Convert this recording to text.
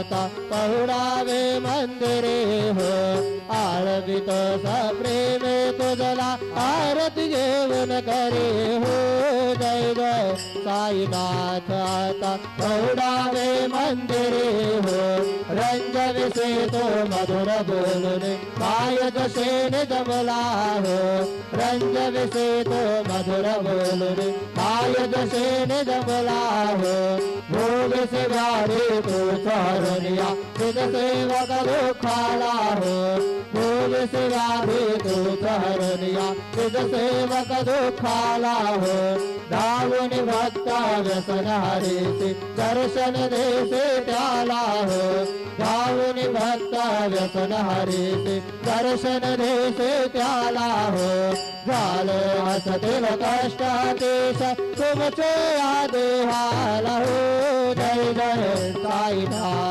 पहुडावे मंदिरे हो आळवित सप्रेमे तुझला आरती घेऊन करे हो जय जय साईनाथ आता पहुडावे मंदिरे हो रंजविसे तो मधुर बोलून माय दशेन जमला हो रंजविसे तो मधुर बोलून माय दशेन जमला हो भोग सेवारे तो चरनिया सिद्ध सेवक दुखाला हो भोग सेवारे तो चरनिया सिद्ध सेवक दुखाला हो दावून भक्ता व्यसन हरीसे दर्शन देसे त्याला हो दावून भक्ता व्यसन हरीसे दर्शन देसे त्याला हो झाले हसतील कष्टादेश तुमचे आदेहाला हो जय जय साईनाथ।